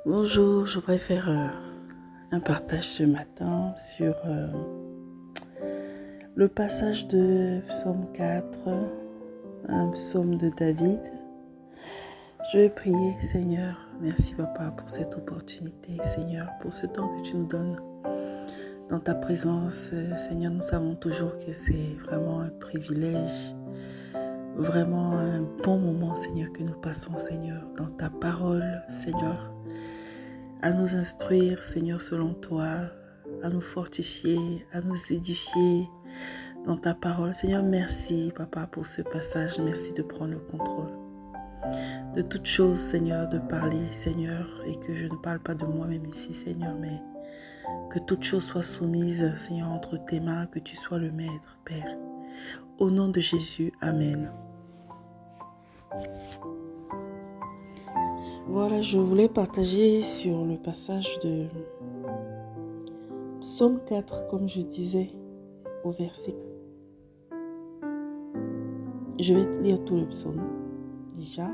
Bonjour, je voudrais faire un partage ce matin sur le passage de Psaume 4, un psaume de David. Je vais prier, Seigneur, merci Papa pour cette opportunité, Seigneur, pour ce temps que tu nous donnes dans ta présence. Seigneur, nous savons toujours que c'est vraiment un privilège, vraiment un bon moment, Seigneur, que nous passons, Seigneur, dans ta parole, Seigneur, à nous instruire, Seigneur, selon toi, à nous fortifier, à nous édifier dans ta parole. Seigneur, merci, Papa, pour ce passage. Merci de prendre le contrôle de toutes choses, Seigneur, de parler, Seigneur, et que je ne parle pas de moi-même ici, Seigneur, mais que toutes choses soient soumises, Seigneur, entre tes mains, que tu sois le Maître, Père. Au nom de Jésus, Amen. Voilà, je voulais partager sur le passage de Psaume 4, comme je disais, au verset. Je vais lire tout le psaume, déjà.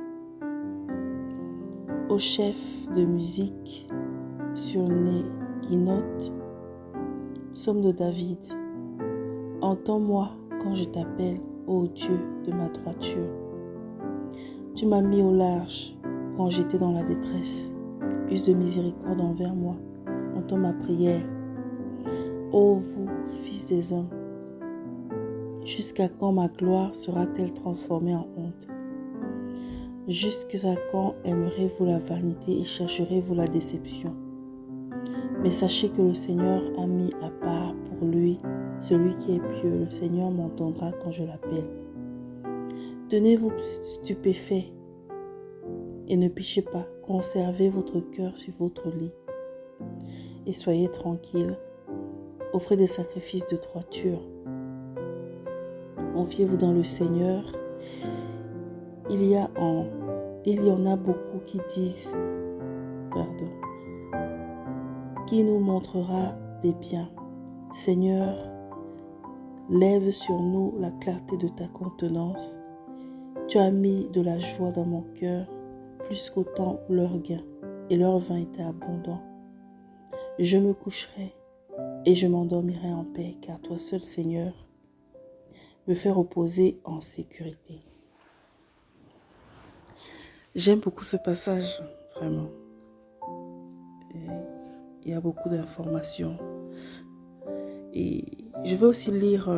Au chef de musique, sur Guinote, psaume de David. Entends-moi quand je t'appelle, ô Dieu de ma droiture. Tu m'as mis au large quand j'étais dans la détresse. Use de miséricorde envers moi. Entends ma prière. Ô vous, fils des hommes, jusqu'à quand ma gloire sera-t-elle transformée en honte? Jusqu'à quand aimerez-vous la vanité et chercherez-vous la déception? Mais sachez que le Seigneur a mis à part pour lui celui qui est pieux. Le Seigneur m'entendra quand je l'appelle. Tenez-vous stupéfaits et ne péchez pas. Conservez votre cœur sur votre lit et soyez tranquilles. Offrez des sacrifices de droiture. Confiez-vous dans le Seigneur. Il y en a beaucoup qui disent, qui nous montrera des biens. Seigneur, lève sur nous la clarté de ta contenance. Tu as mis de la joie dans mon cœur, plus qu'au temps où leur gain et leur vin étaient abondants. Je me coucherai et je m'endormirai en paix, car toi seul, Seigneur, me fais reposer en sécurité. J'aime beaucoup ce passage, vraiment. Il y a beaucoup d'informations. Et je vais aussi lire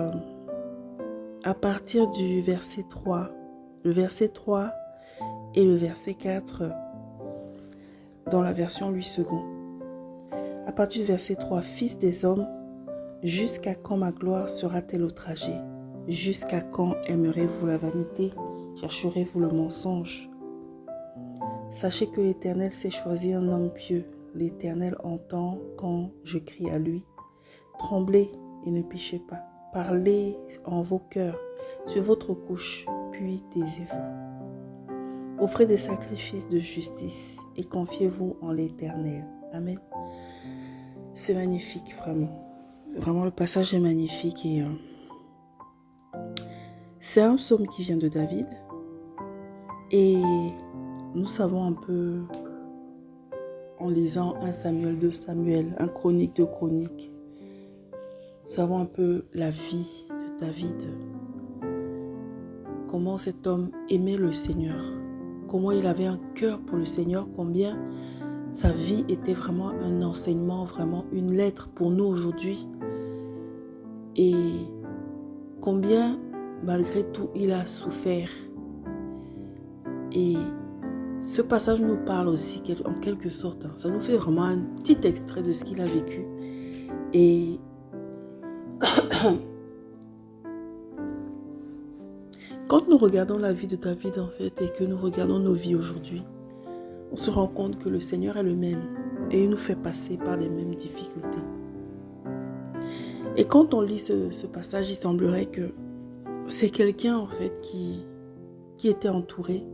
à partir du verset 3, le verset 3 et le verset 4 dans la version 8 secondes. À partir du verset 3, fils des hommes, jusqu'à quand ma gloire sera-t-elle outragée? Jusqu'à quand aimerez-vous la vanité? Chercherez-vous le mensonge? Sachez que l'Éternel s'est choisi un homme pieux. L'Éternel entend quand je crie à lui. Tremblez et ne péchez pas. Parlez en vos cœurs sur votre couche, puis taisez-vous. Offrez des sacrifices de justice et confiez-vous en l'Éternel. Amen. C'est magnifique, vraiment. Vraiment, le passage est magnifique. Et c'est un psaume qui vient de David. Et nous savons un peu, en lisant 1 Samuel, 2 Samuel, 1 Chronique, 2 Chroniques, nous savons un peu la vie de David. Comment cet homme aimait le Seigneur. Comment il avait un cœur pour le Seigneur. Combien sa vie était vraiment un enseignement, vraiment une lettre pour nous aujourd'hui. Et combien, malgré tout, il a souffert. Et ce passage nous parle aussi, en quelque sorte, ça nous fait vraiment un petit extrait de ce qu'il a vécu. Et quand nous regardons la vie de David, en fait, et que nous regardons nos vies aujourd'hui, on se rend compte que le Seigneur est le même et il nous fait passer par les mêmes difficultés. Et quand on lit ce passage, il semblerait que c'est quelqu'un, en fait, qui qui était entouré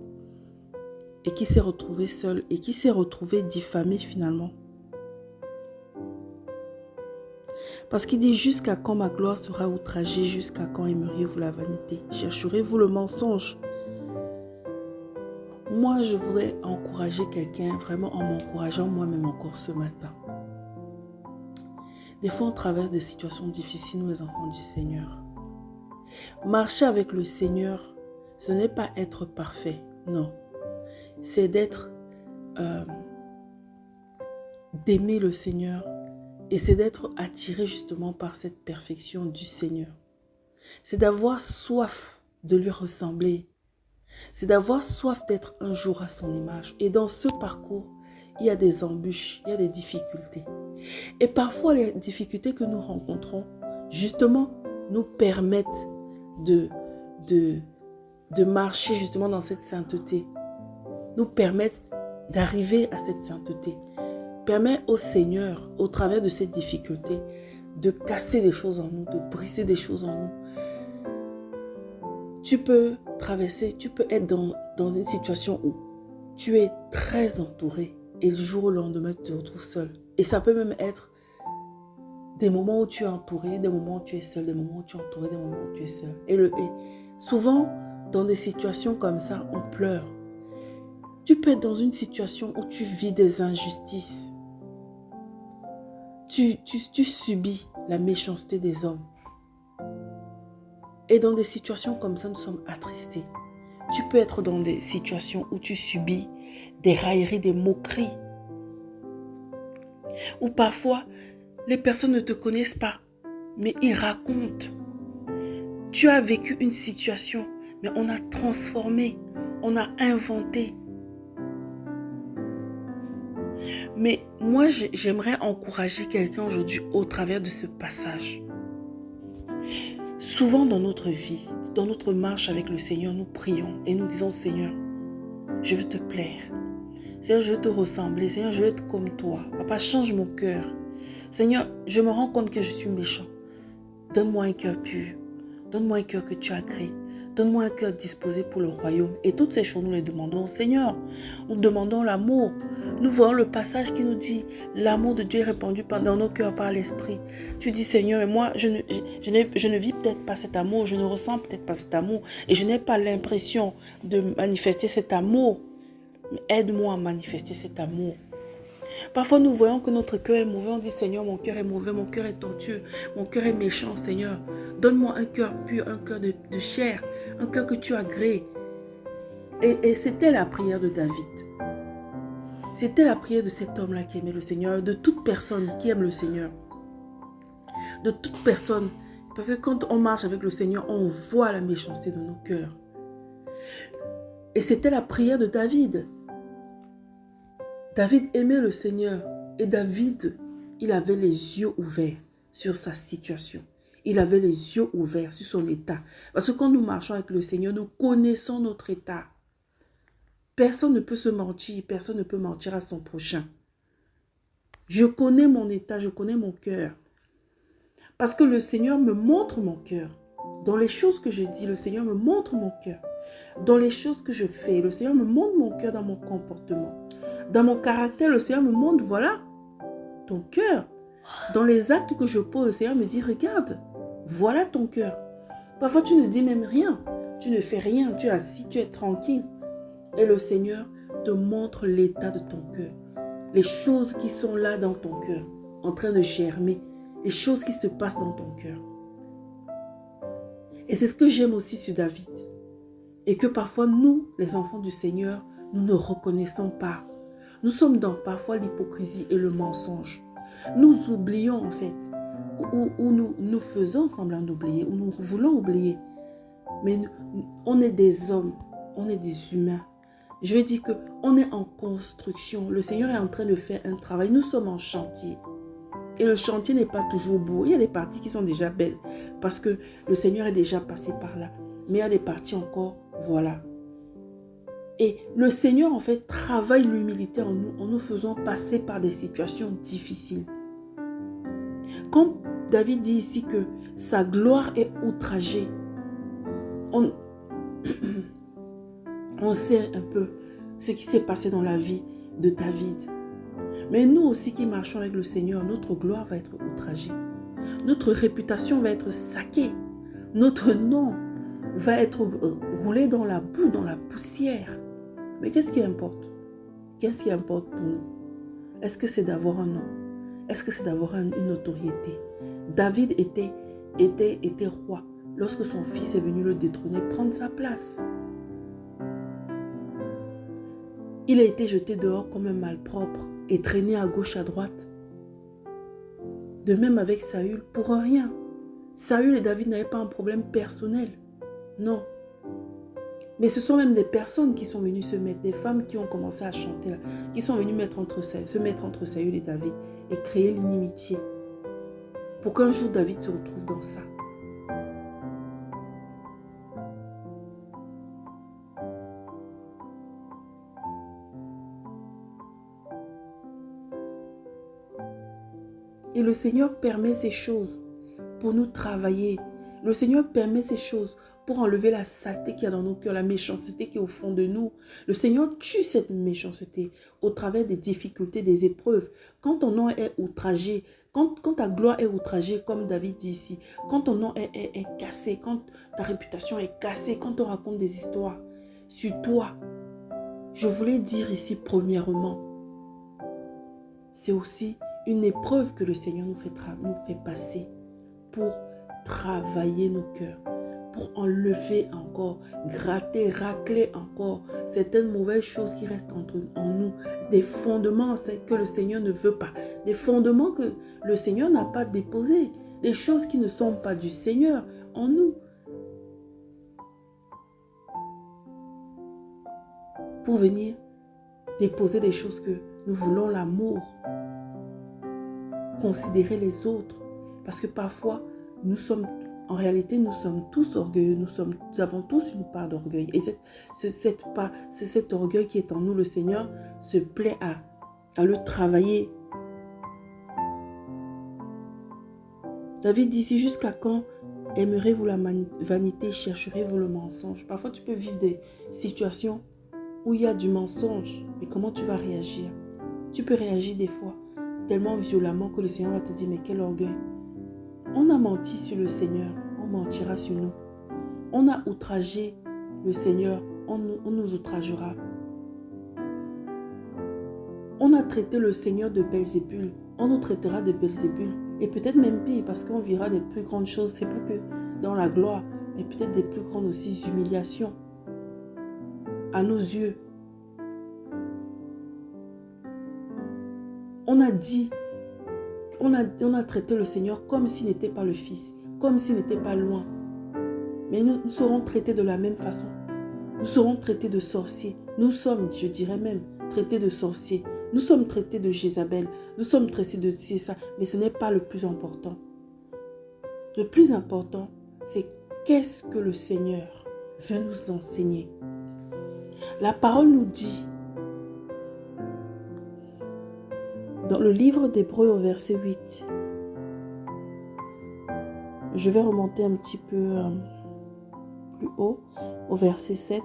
et qui s'est retrouvé seul et qui s'est retrouvé diffamé finalement. Parce qu'il dit, jusqu'à quand ma gloire sera outragée, jusqu'à quand aimeriez-vous la vanité, chercherez-vous le mensonge. Moi, je voudrais encourager quelqu'un, vraiment en m'encourageant moi-même encore ce matin. Des fois, on traverse des situations difficiles, nous les enfants du Seigneur. Marcher avec le Seigneur, ce n'est pas être parfait, non. C'est d'aimer le Seigneur et c'est d'être attiré justement par cette perfection du Seigneur. C'est d'avoir soif de lui ressembler. C'est d'avoir soif d'être un jour à son image. Et dans ce parcours, il y a des embûches, il y a des difficultés. Et parfois, les difficultés que nous rencontrons, justement, nous permettent de marcher justement dans cette sainteté. Nous permettent d'arriver à cette sainteté. Permet au Seigneur, au travers de ces difficultés, de casser des choses en nous, de briser des choses en nous. Tu peux traverser, tu peux être dans une situation où tu es très entouré et le jour au lendemain, tu te retrouves seul. Et ça peut même être des moments où tu es entouré, des moments où tu es seul, des moments où tu es entouré, des moments où tu es seul. Et souvent, dans des situations comme ça, on pleure. Tu peux être dans une situation où tu vis des injustices. Tu subis la méchanceté des hommes. Et dans des situations comme ça, nous sommes attristés. Tu peux être dans des situations où tu subis des railleries, des moqueries. Ou parfois, les personnes ne te connaissent pas, mais ils racontent. Tu as vécu une situation, mais on a transformé, on a inventé. Mais moi, j'aimerais encourager quelqu'un aujourd'hui au travers de ce passage. Souvent dans notre vie, dans notre marche avec le Seigneur, nous prions et nous disons, Seigneur, je veux te plaire. Seigneur, je veux te ressembler. Seigneur, je veux être comme toi. Papa, change mon cœur. Seigneur, je me rends compte que je suis méchant. Donne-moi un cœur pur. Donne-moi un cœur que tu as créé. Donne-moi un cœur disposé pour le royaume. Et toutes ces choses, nous les demandons au Seigneur. Nous demandons l'amour. Nous voyons le passage qui nous dit l'amour de Dieu est répandu dans nos cœurs par l'Esprit. Tu dis, Seigneur, mais moi, je ne vis peut-être pas cet amour. Je ne ressens peut-être pas cet amour. Et je n'ai pas l'impression de manifester cet amour. Mais aide-moi à manifester cet amour. Parfois, nous voyons que notre cœur est mauvais. On dit, Seigneur, mon cœur est mauvais, mon cœur est tortueux, mon cœur est méchant, Seigneur. Donne-moi un cœur pur, un cœur de chair, un cœur que tu as créé. Et c'était la prière de David. C'était la prière de cet homme-là qui aimait le Seigneur, de toute personne qui aime le Seigneur. De toute personne. Parce que quand on marche avec le Seigneur, on voit la méchanceté de nos cœurs. Et c'était la prière de David. David aimait le Seigneur et David, il avait les yeux ouverts sur sa situation. Il avait les yeux ouverts sur son état. Parce que quand nous marchons avec le Seigneur, nous connaissons notre état. Personne ne peut se mentir, personne ne peut mentir à son prochain. Je connais mon état, je connais mon cœur. Parce que le Seigneur me montre mon cœur. Dans les choses que je dis, le Seigneur me montre mon cœur. Dans les choses que je fais, le Seigneur me montre mon cœur dans mon comportement. Dans mon caractère, le Seigneur me montre, voilà, ton cœur. Dans les actes que je pose, le Seigneur me dit, regarde, voilà ton cœur. Parfois, tu ne dis même rien. Tu ne fais rien. Tu es assis, tu es tranquille. Et le Seigneur te montre l'état de ton cœur. Les choses qui sont là dans ton cœur, en train de germer. Les choses qui se passent dans ton cœur. Et c'est ce que j'aime aussi sur David. Et que parfois, nous, les enfants du Seigneur, nous ne reconnaissons pas. Nous sommes dans parfois l'hypocrisie et le mensonge. Nous oublions en fait, ou nous faisons semblant d'oublier, ou nous voulons oublier. Mais on est des hommes, on est des humains. Je veux dire qu'on est en construction. Le Seigneur est en train de faire un travail. Nous sommes en chantier. Et le chantier n'est pas toujours beau. Il y a des parties qui sont déjà belles parce que le Seigneur est déjà passé par là. Mais il y a des parties encore, voilà. Et le Seigneur, en fait, travaille l'humilité en nous faisant passer par des situations difficiles. Quand David dit ici que sa gloire est outragée, On sait un peu ce qui s'est passé dans la vie de David. Mais nous aussi qui marchons avec le Seigneur, notre gloire va être outragée. Notre réputation va être saquée. Notre nom va être roulé dans la boue, dans la poussière. Mais qu'est-ce qui importe? Qu'est-ce qui importe pour nous? Est-ce que c'est d'avoir un nom? Est-ce que c'est d'avoir une notoriété? David était roi lorsque son fils est venu le détrôner, prendre sa place. Il a été jeté dehors comme un malpropre et traîné à gauche, à droite. De même avec Saül, pour rien. Saül et David n'avaient pas un problème personnel. Non. Mais ce sont même des personnes qui sont venues se mettre, des femmes qui ont commencé à chanter, là, qui sont venues se mettre entre Saül et David et créer l'inimitié. Pour qu'un jour David se retrouve dans ça. Et le Seigneur permet ces choses pour nous travailler. Le Seigneur permet ces choses pour enlever la saleté qu'il y a dans nos cœurs, la méchanceté qui est au fond de nous. Le Seigneur tue cette méchanceté au travers des difficultés, des épreuves. Quand ton nom est outragé, quand ta gloire est outragée, comme David dit ici, quand ton nom est cassé, quand ta réputation est cassée, quand on raconte des histoires sur toi, je voulais dire ici premièrement, c'est aussi une épreuve que le Seigneur nous fait passer pour travailler nos cœurs, pour enlever encore, gratter, racler encore certaines mauvaises choses qui restent en nous, des fondements que le Seigneur ne veut pas, des fondements que le Seigneur n'a pas déposés, des choses qui ne sont pas du Seigneur en nous. Pour venir déposer des choses que nous voulons, l'amour, considérer les autres, parce que parfois en réalité nous sommes tous orgueilleux, nous avons tous une part d'orgueil, et c'est cet orgueil qui est en nous. Le Seigneur se plaît à le travailler. David dit ici, jusqu'à quand aimerez-vous la vanité, chercherez-vous le mensonge? Parfois tu peux vivre des situations où il y a du mensonge, mais comment tu vas réagir? Tu peux réagir des fois tellement violemment que le Seigneur va te dire, mais quel orgueil. On a menti sur le Seigneur, on mentira sur nous. On a outragé le Seigneur, on nous outragera. On a traité le Seigneur de Belzébul, on nous traitera de Belzébul. Et peut-être même pire, parce qu'on verra des plus grandes choses. C'est pas que dans la gloire, mais peut-être des plus grandes aussi humiliations à nos yeux. On a dit, on a traité le Seigneur comme s'il n'était pas le Fils, comme s'il n'était pas loin. Mais nous serons traités de la même façon. Nous serons traités de sorciers. Nous sommes, je dirais même, traités de sorciers. Nous sommes traités de Jézabel. Nous sommes traités de ça. Mais ce n'est pas le plus important. Le plus important, c'est qu'est-ce que le Seigneur veut nous enseigner. La parole nous dit, dans le livre d'Hébreux au verset 8, je vais remonter un petit peu plus haut, au verset 7,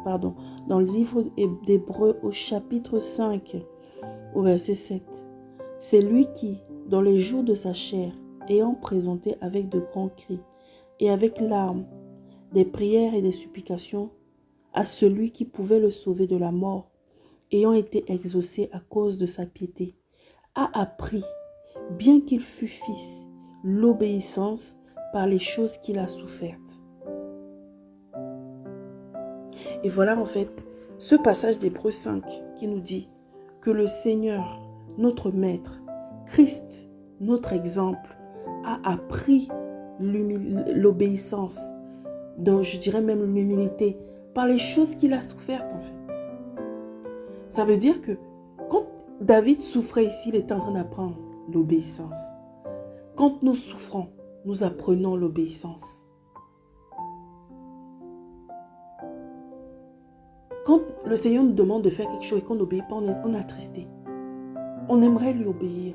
pardon, dans le livre d'Hébreux au chapitre 5, au verset 7. C'est lui qui, dans les jours de sa chair, ayant présenté avec de grands cris et avec larmes, des prières et des supplications à celui qui pouvait le sauver de la mort, ayant été exaucé à cause de sa piété, a appris, bien qu'il fût fils, l'obéissance par les choses qu'il a souffertes. Et voilà en fait ce passage d'Hébreux 5 qui nous dit que le Seigneur, notre Maître, Christ, notre exemple, a appris l'obéissance, donc je dirais même l'humilité, par les choses qu'il a souffertes en fait. Ça veut dire que quand David souffrait ici, il était en train d'apprendre l'obéissance. Quand nous souffrons, nous apprenons l'obéissance. Quand le Seigneur nous demande de faire quelque chose et qu'on n'obéit pas, on est attristé. On aimerait lui obéir.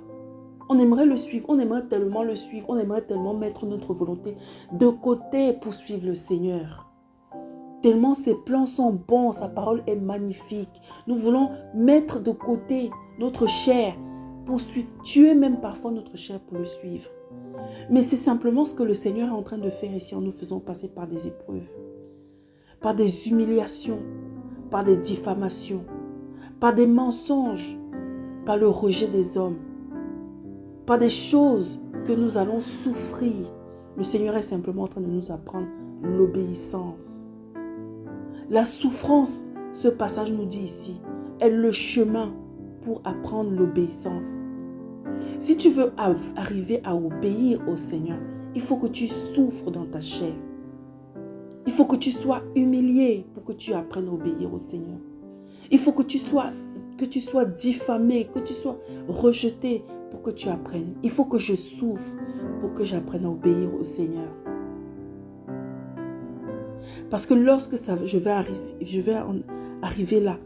On aimerait le suivre. On aimerait tellement le suivre. On aimerait tellement mettre notre volonté de côté pour suivre le Seigneur. Tellement ses plans sont bons, sa parole est magnifique. Nous voulons mettre de côté notre chair pour tuer même parfois notre chair pour le suivre. Mais c'est simplement ce que le Seigneur est en train de faire ici en nous faisant passer par des épreuves, par des humiliations, par des diffamations, par des mensonges, par le rejet des hommes, par des choses que nous allons souffrir. Le Seigneur est simplement en train de nous apprendre l'obéissance. La souffrance, ce passage nous dit ici, est le chemin pour apprendre l'obéissance. Si tu veux arriver à obéir au Seigneur, il faut que tu souffres dans ta chair. Il faut que tu sois humilié pour que tu apprennes à obéir au Seigneur. Il faut que tu sois diffamé, que tu sois rejeté pour que tu apprennes. Il faut que je souffre pour que j'apprenne à obéir au Seigneur. Parce que lorsque je vais arriver là,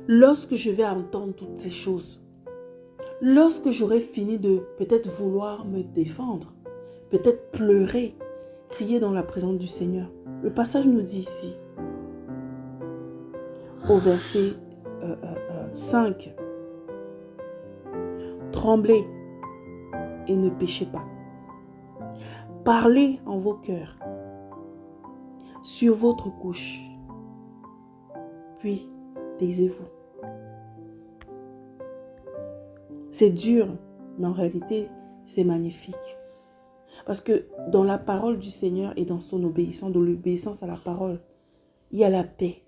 lorsque je vais entendre toutes ces choses, lorsque j'aurai fini de peut-être vouloir me défendre, peut-être pleurer, crier dans la présence du Seigneur, le passage nous dit ici, au verset 5, tremblez et ne péchez pas. Parlez en vos cœurs, sur votre couche, puis taisez-vous. C'est dur, mais en réalité, c'est magnifique. Parce que dans la parole du Seigneur et dans son obéissance, dans l'obéissance à la parole, il y a la paix.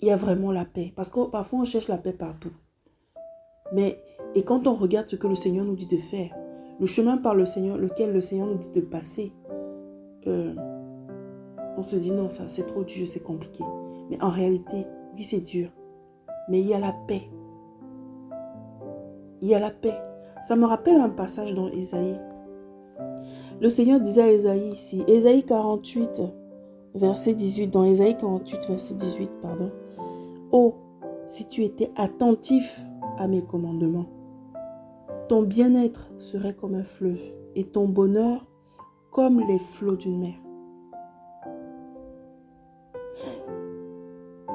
Il y a vraiment la paix. Parce que parfois, on cherche la paix partout. Et quand on regarde ce que le Seigneur nous dit de faire, le chemin par lequel le Seigneur nous dit de passer, on se dit non, ça c'est trop dur, c'est compliqué. Mais en réalité, oui, c'est dur. Mais il y a la paix. Il y a la paix. Ça me rappelle un passage dans Ésaïe. Le Seigneur disait à Ésaïe ici, Ésaïe 48, verset 18, dans Ésaïe 48, verset 18, pardon. Oh, si tu étais attentif à mes commandements, ton bien-être serait comme un fleuve et ton bonheur comme les flots d'une mer.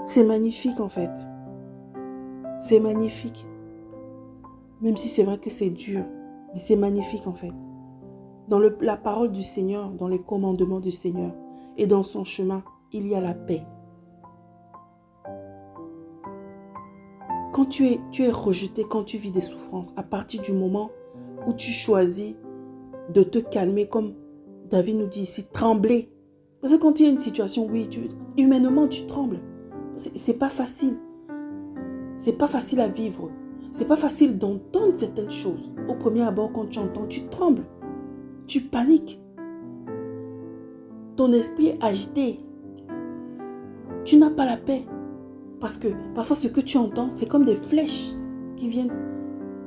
C'est magnifique en fait. C'est magnifique. Même si c'est vrai que c'est dur, mais c'est magnifique en fait. Dans la parole du Seigneur, dans les commandements du Seigneur et dans son chemin, il y a la paix. Quand tu es rejeté, quand tu vis des souffrances, à partir du moment où tu choisis de te calmer, comme David nous dit ici, trembler. Parce que quand il y a une situation, oui, humainement tu trembles. C'est pas facile. C'est pas facile à vivre. C'est pas facile d'entendre certaines choses. Au premier abord, quand tu entends, tu trembles. Tu paniques. Ton esprit est agité. Tu n'as pas la paix. Parce que parfois, ce que tu entends, c'est comme des flèches qui viennent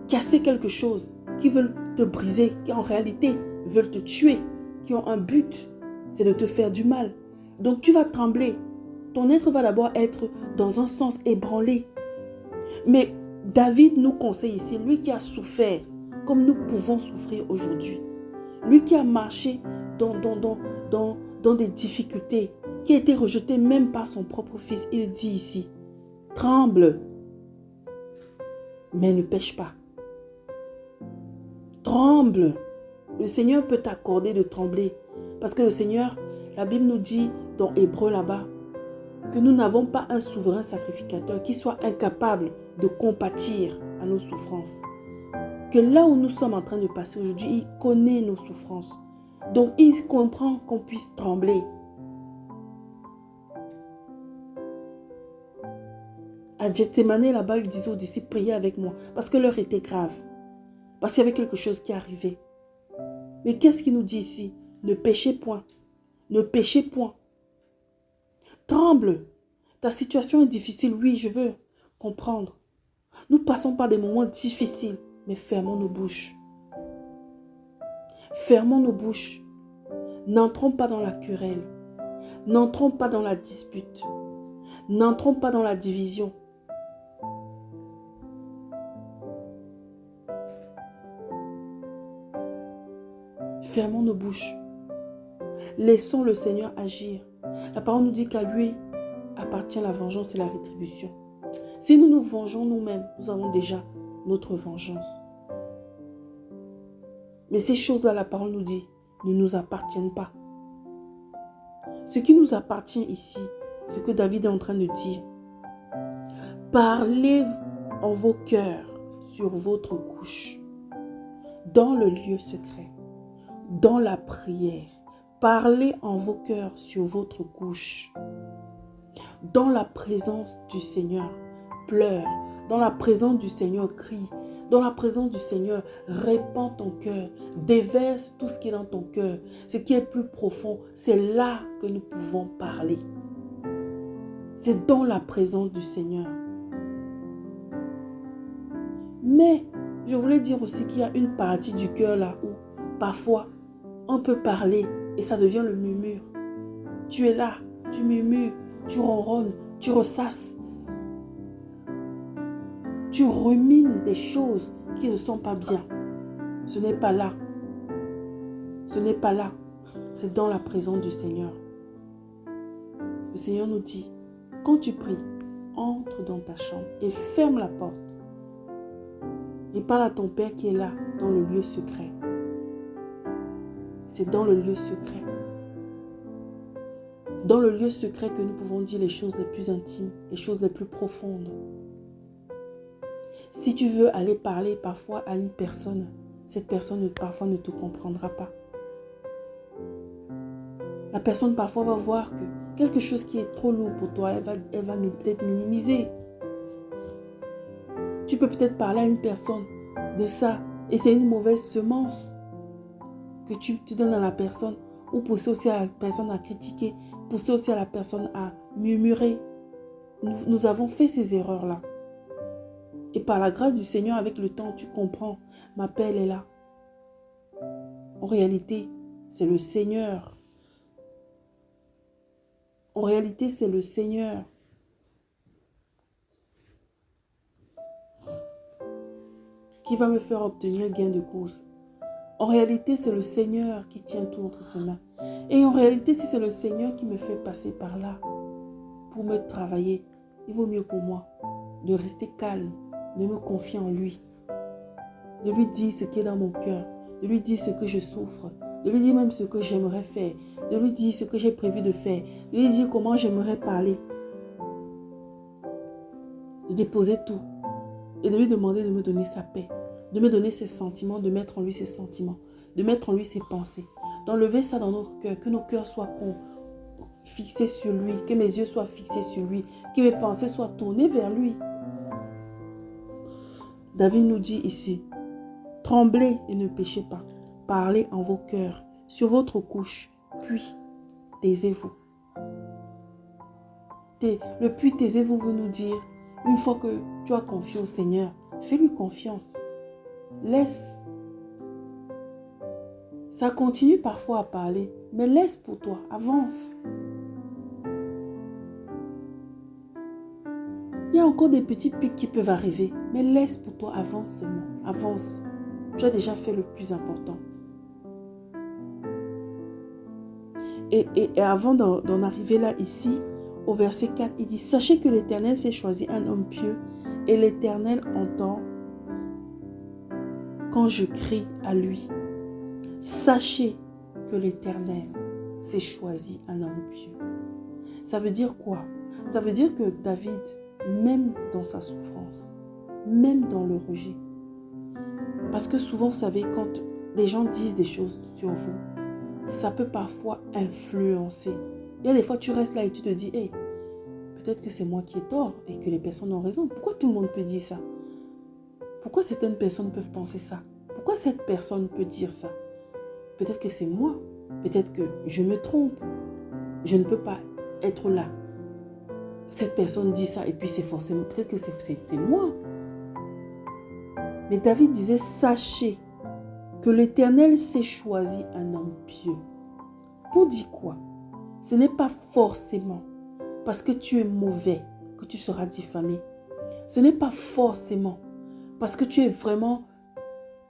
casser quelque chose, qui veulent te briser, qui en réalité veulent te tuer, qui ont un but, c'est de te faire du mal. Donc tu vas trembler. Ton être va d'abord être dans un sens ébranlé. Mais David nous conseille ici, lui qui a souffert, comme nous pouvons souffrir aujourd'hui. Lui qui a marché dans des difficultés, qui a été rejeté même par son propre fils, il dit ici, tremble, mais ne pêche pas. Tremble. Le Seigneur peut t'accorder de trembler. Parce que le Seigneur, la Bible nous dit dans Hébreu là-bas, que nous n'avons pas un souverain sacrificateur qui soit incapable de compatir à nos souffrances. Que là où nous sommes en train de passer aujourd'hui, il connaît nos souffrances. Donc il comprend qu'on puisse trembler. À Gethsémane, là-bas, il disait aux disciples, priez avec moi. Parce que l'heure était grave. Parce qu'il y avait quelque chose qui arrivait. Mais qu'est-ce qu'il nous dit ici? Ne péchez point. Ne péchez point. Tremble. Ta situation est difficile. Oui, je veux comprendre. Nous passons par des moments difficiles. Mais fermons nos bouches. Fermons nos bouches. N'entrons pas dans la querelle. N'entrons pas dans la dispute. N'entrons pas dans la division. Fermons nos bouches. Laissons le Seigneur agir. La parole nous dit qu'à lui appartient la vengeance et la rétribution. Si nous nous vengeons nous-mêmes, nous avons déjà notre vengeance. Mais ces choses-là, la parole nous dit, ne nous appartiennent pas. Ce qui nous appartient ici, ce que David est en train de dire, parlez en vos cœurs sur votre couche, dans le lieu secret, dans la prière. Parlez en vos cœurs sur votre couche. Dans la présence du Seigneur, pleure. Dans la présence du Seigneur, crie. Dans la présence du Seigneur, répands ton cœur. Déverse tout ce qui est dans ton cœur. Ce qui est plus profond, c'est là que nous pouvons parler. C'est dans la présence du Seigneur. Mais, je voulais dire aussi qu'il y a une partie du cœur là où, parfois, on peut parler et ça devient le murmure. Tu es là, tu murmures, tu ronronnes, tu ressasses. Tu rumines des choses qui ne sont pas bien. Ce n'est pas là. Ce n'est pas là. C'est dans la présence du Seigneur. Le Seigneur nous dit, quand tu pries, entre dans ta chambre et ferme la porte. Et parle à ton Père qui est là, dans le lieu secret. C'est dans le lieu secret. Dans le lieu secret que nous pouvons dire les choses les plus intimes, les choses les plus profondes. Si tu veux aller parler parfois à une personne, cette personne parfois ne te comprendra pas. La personne parfois va voir que quelque chose qui est trop lourd pour toi, elle va peut-être minimiser. Tu peux peut-être parler à une personne de ça et c'est une mauvaise semence que tu donnes à la personne ou pousser aussi à la personne à critiquer, pousser aussi à la personne à murmurer. Nous avons fait ces erreurs-là. Et par la grâce du Seigneur, avec le temps, tu comprends, ma paix elle est là. En réalité, c'est le Seigneur. En réalité, c'est le Seigneur. Qui va me faire obtenir gain de cause. En réalité, c'est le Seigneur qui tient tout entre ses mains. Et en réalité, si c'est le Seigneur qui me fait passer par là pour me travailler, il vaut mieux pour moi de rester calme, de me confier en lui, de lui dire ce qui est dans mon cœur, de lui dire ce que je souffre, de lui dire même ce que j'aimerais faire, de lui dire ce que j'ai prévu de faire, de lui dire comment j'aimerais parler, de déposer tout et de lui demander de me donner sa paix, de me donner ses sentiments, de mettre en lui ses sentiments, de mettre en lui ses pensées, d'enlever ça dans notre cœur, que nos cœurs soient fixés sur lui, que mes yeux soient fixés sur lui, que mes pensées soient tournées vers lui. David nous dit ici, tremblez et ne péchez pas, parlez en vos cœurs, sur votre couche, puis taisez-vous. Le puis taisez-vous veut nous dire, une fois que tu as confié au Seigneur, fais-lui confiance. Laisse. Ça continue parfois à parler, mais laisse pour toi, avance. Il y a encore des petits pics qui peuvent arriver, mais laisse pour toi, avance seulement, avance. Tu as déjà fait le plus important. Et avant d'en arriver là, ici, au verset 4, il dit, sachez que l'Éternel s'est choisi un homme pieux et l'Éternel entend quand je crie à lui. Sachez que l'Éternel s'est choisi un homme pieux. Ça veut dire quoi? Ça veut dire que David, même dans sa souffrance, même dans le rejet, parce que souvent, vous savez, quand les gens disent des choses sur vous, ça peut parfois influencer. Il y a des fois, tu restes là et tu te dis, hey, peut-être que c'est moi qui ai tort et que les personnes ont raison. Pourquoi tout le monde peut dire ça? Pourquoi certaines personnes peuvent penser ça? Pourquoi cette personne peut dire ça? Peut-être que c'est moi. Peut-être que je me trompe. Je ne peux pas être là. Cette personne dit ça et puis c'est forcément... Peut-être que c'est moi. Mais David disait, sachez que l'Éternel s'est choisi un homme pieux. Pour dire quoi? Ce n'est pas forcément parce que tu es mauvais que tu seras diffamé. Ce n'est pas forcément parce que tu es vraiment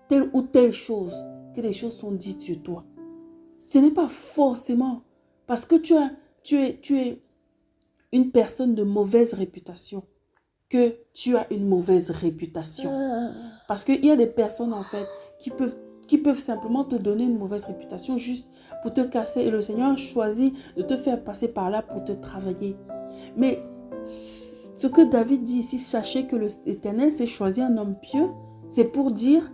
telle ou telle chose que des choses sont dites sur toi. Ce n'est pas forcément parce que tu as tu es une personne de mauvaise réputation que tu as une mauvaise réputation. Parce qu'il y a des personnes, en fait, qui peuvent simplement te donner une mauvaise réputation juste pour te casser. Et le Seigneur a choisi de te faire passer par là pour te travailler. Mais ce que David dit ici, sachez que l'Éternel s'est choisi un homme pieux, c'est pour dire,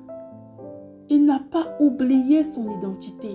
il n'a pas oublié son identité.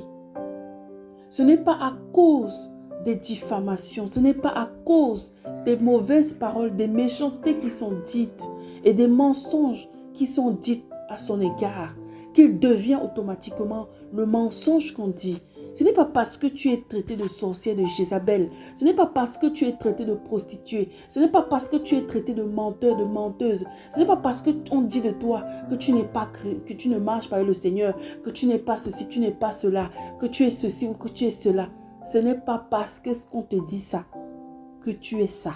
Ce n'est pas à cause des diffamations, ce n'est pas à cause des mauvaises paroles, des méchancetés qui sont dites et des mensonges qui sont dites à son égard qu'il devient automatiquement le mensonge qu'on dit. Ce n'est pas parce que tu es traité de sorcière, de Jézabel. Ce n'est pas parce que tu es traité de prostituée. Ce n'est pas parce que tu es traité de menteur, de menteuse. Ce n'est pas parce qu'on dit de toi que tu ne marches pas avec le Seigneur, que tu n'es pas ceci, tu n'es pas cela, que tu es ceci ou que tu es cela. Ce n'est pas parce que ce qu'on te dit ça que tu es ça.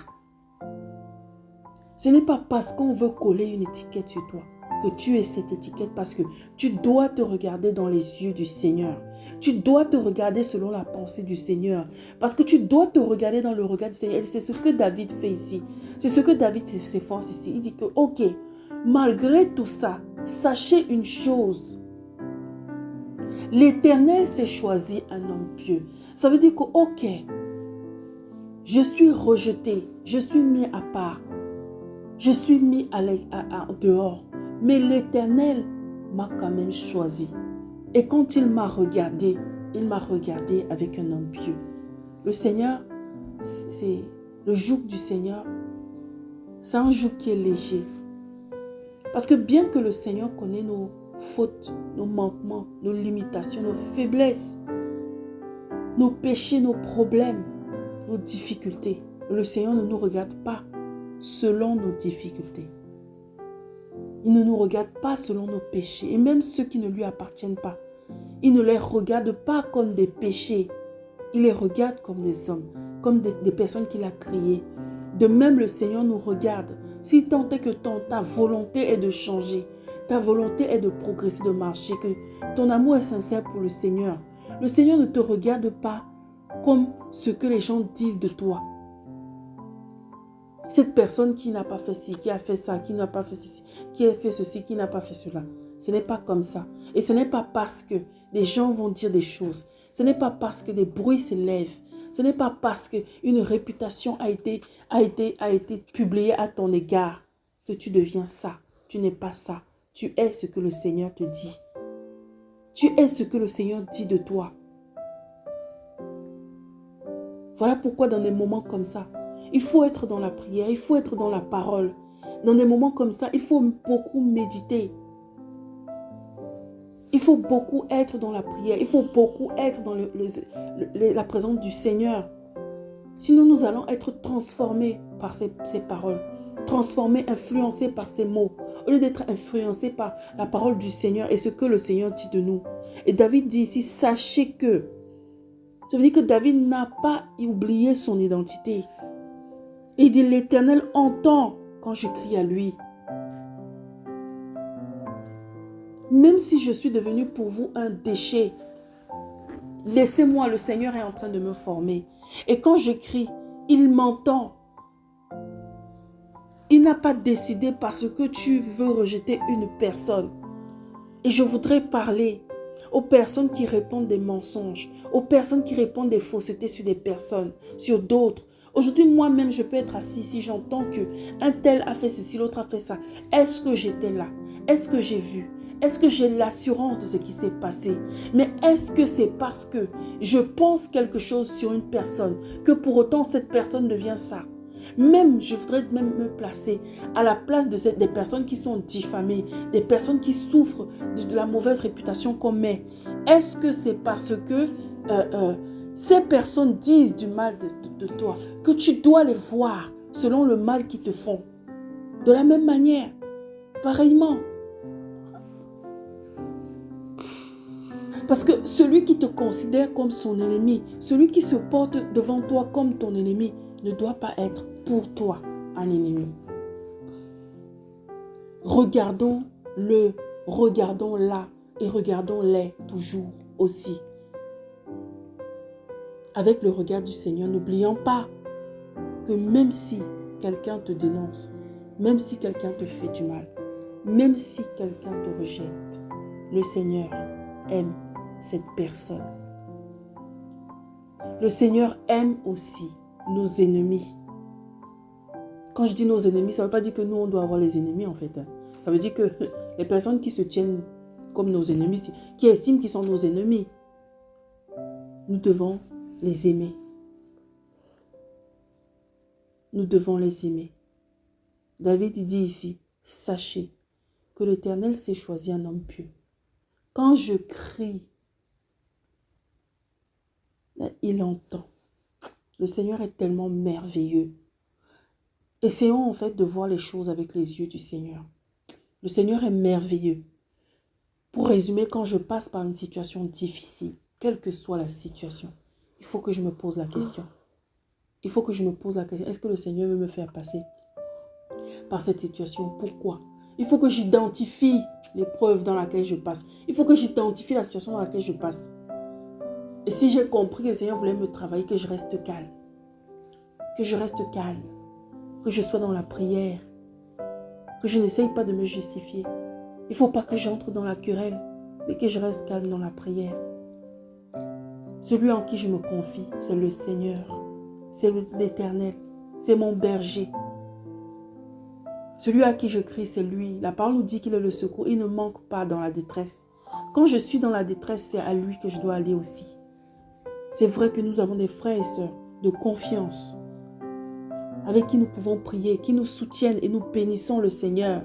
Ce n'est pas parce qu'on veut coller une étiquette sur toi que tu es cette étiquette, parce que tu dois te regarder dans les yeux du Seigneur. Tu dois te regarder selon la pensée du Seigneur. Parce que tu dois te regarder dans le regard du Seigneur. Et c'est ce que David fait ici. C'est ce que David s'efforce ici. Il dit que, ok, malgré tout ça, sachez une chose. L'Éternel s'est choisi un homme pieux. Ça veut dire que, ok, je suis rejeté, je suis mis à part, je suis mis dehors. Mais l'Éternel m'a quand même choisi. Et quand il m'a regardé avec un homme pieux. Le Seigneur, c'est le joug du Seigneur, c'est un joug qui est léger. Parce que bien que le Seigneur connaît nos fautes, nos manquements, nos limitations, nos faiblesses, nos péchés, nos problèmes, nos difficultés, le Seigneur ne nous regarde pas selon nos difficultés. Il ne nous regarde pas selon nos péchés. Et même ceux qui ne lui appartiennent pas, il ne les regarde pas comme des péchés. Il les regarde comme des hommes, comme des personnes qu'il a créées. De même, le Seigneur nous regarde. Si tant est que ta volonté est de changer, ta volonté est de progresser, de marcher, que ton amour est sincère pour le Seigneur ne te regarde pas comme ce que les gens disent de toi. Cette personne qui n'a pas fait ci, qui a fait ça, qui n'a pas fait ceci, qui a fait ceci, qui n'a pas fait cela. Ce n'est pas comme ça. Et ce n'est pas parce que des gens vont dire des choses. Ce n'est pas parce que des bruits s'élèvent. Ce n'est pas parce qu'une réputation a été publiée à ton égard que tu deviens ça. Tu n'es pas ça. Tu es ce que le Seigneur te dit. Tu es ce que le Seigneur dit de toi. Voilà pourquoi dans des moments comme ça, il faut être dans la prière, il faut être dans la parole. Dans des moments comme ça, il faut beaucoup méditer. Il faut beaucoup être dans la prière. Il faut beaucoup être dans la présence du Seigneur. Sinon, nous allons être transformés par ces paroles. Transformés, influencés par ces mots. Au lieu d'être influencés par la parole du Seigneur et ce que le Seigneur dit de nous. Et David dit ici, sachez que. Ça veut dire que David n'a pas oublié son identité. Et il dit, l'Éternel entend quand je crie à lui. Même si je suis devenu pour vous un déchet, laissez-moi, le Seigneur est en train de me former. Et quand je crie, il m'entend. Il n'a pas décidé parce que tu veux rejeter une personne. Et je voudrais parler aux personnes qui répondent des mensonges, aux personnes qui répondent des faussetés sur des personnes, sur d'autres. Aujourd'hui, moi-même, je peux être assis ici, j'entends qu'un tel a fait ceci, l'autre a fait ça. Est-ce que j'étais là? Est-ce que j'ai vu? Est-ce que j'ai l'assurance de ce qui s'est passé? Mais est-ce que c'est parce que je pense quelque chose sur une personne que pour autant cette personne devient ça? Même, je voudrais même me placer à la place des personnes qui sont diffamées, des personnes qui souffrent de la mauvaise réputation qu'on met. Est-ce que c'est parce que ces personnes disent du mal de toi que tu dois les voir selon le mal qu'ils te font? De la même manière, pareillement. Parce que celui qui te considère comme son ennemi, celui qui se porte devant toi comme ton ennemi, ne doit pas être pour toi un ennemi. Regardons-le, regardons-la et regardons-les toujours aussi. avec le regard du Seigneur, n'oubliant pas que même si quelqu'un te dénonce, même si quelqu'un te fait du mal, même si quelqu'un te rejette, le Seigneur aime cette personne. Le Seigneur aime aussi nos ennemis. Quand je dis nos ennemis, ça ne veut pas dire que nous, on doit avoir les ennemis en fait. Ça veut dire que les personnes qui se tiennent comme nos ennemis, qui estiment qu'ils sont nos ennemis, nous devons les aimer. Nous devons les aimer. David dit ici, sachez que l'Éternel s'est choisi un homme pieux. Quand je crie, il entend. Le Seigneur est tellement merveilleux. Essayons en fait de voir les choses avec les yeux du Seigneur. Le Seigneur est merveilleux. Pour résumer, quand je passe par une situation difficile, quelle que soit la situation, il faut que je me pose la question. Il faut que je me pose la question, est-ce que le Seigneur veut me faire passer par cette situation? Pourquoi? Il faut que j'identifie l'épreuve dans laquelle je passe. Il faut que j'identifie la situation dans laquelle je passe. Et si j'ai compris que le Seigneur voulait me travailler, que je reste calme. Que je reste calme. Que je sois dans la prière. Que je n'essaye pas de me justifier. Il ne faut pas que j'entre dans la querelle, mais que je reste calme dans la prière. Celui en qui je me confie, c'est le Seigneur. C'est l'Éternel. C'est mon berger. Celui à qui je crie, c'est lui. La parole nous dit qu'il est le secours. Il ne manque pas dans la détresse. Quand je suis dans la détresse, c'est à lui que je dois aller aussi. C'est vrai que nous avons des frères et sœurs de confiance avec qui nous pouvons prier, qui nous soutiennent et nous bénissons le Seigneur.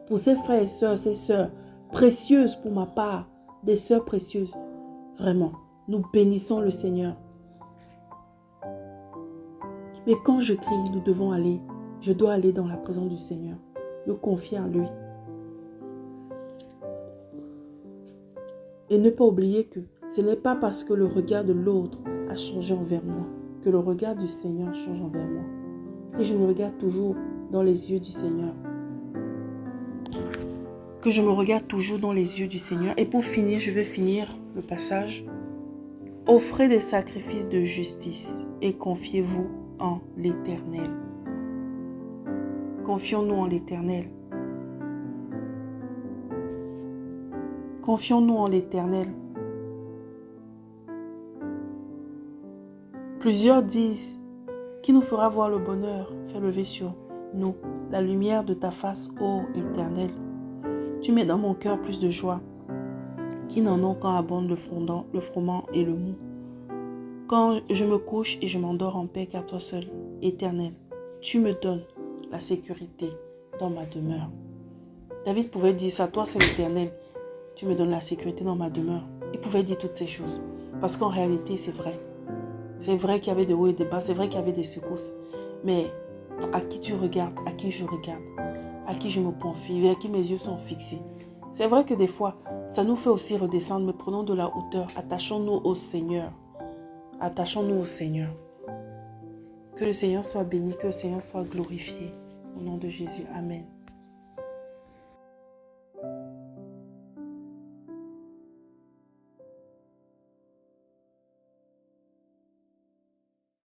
Pour ces frères et sœurs, ces sœurs précieuses pour ma part, des sœurs précieuses, vraiment, nous bénissons le Seigneur. Mais quand je crie, nous devons aller. Je dois aller dans la présence du Seigneur, me confier en lui. Et ne pas oublier que ce n'est pas parce que le regard de l'autre a changé envers moi, que le regard du Seigneur change envers moi. Que je me regarde toujours dans les yeux du Seigneur. Que je me regarde toujours dans les yeux du Seigneur. Et pour finir, je vais finir le passage. Offrez des sacrifices de justice et confiez-vous en l'Éternel. Confions-nous en l'Éternel. Confions-nous en l'Éternel. Plusieurs disent, qui nous fera voir le bonheur, fais lever sur nous la lumière de ta face, ô Éternel. Tu mets dans mon cœur plus de joie, qui n'en ont quand abondent le froment et le mou. Quand je me couche et je m'endors en paix, car toi seul, Éternel, tu me donnes la sécurité dans ma demeure. David pouvait dire ça, toi c'est l'Éternel, tu me donnes la sécurité dans ma demeure. Il pouvait dire toutes ces choses, parce qu'en réalité c'est vrai. C'est vrai qu'il y avait des hauts et des bas, c'est vrai qu'il y avait des secousses. Mais à qui tu regardes, à qui je regarde, à qui je me confie, vers qui mes yeux sont fixés. C'est vrai que des fois, ça nous fait aussi redescendre, mais prenons de la hauteur. Attachons-nous au Seigneur. Attachons-nous au Seigneur. Que le Seigneur soit béni, que le Seigneur soit glorifié. Au nom de Jésus, Amen.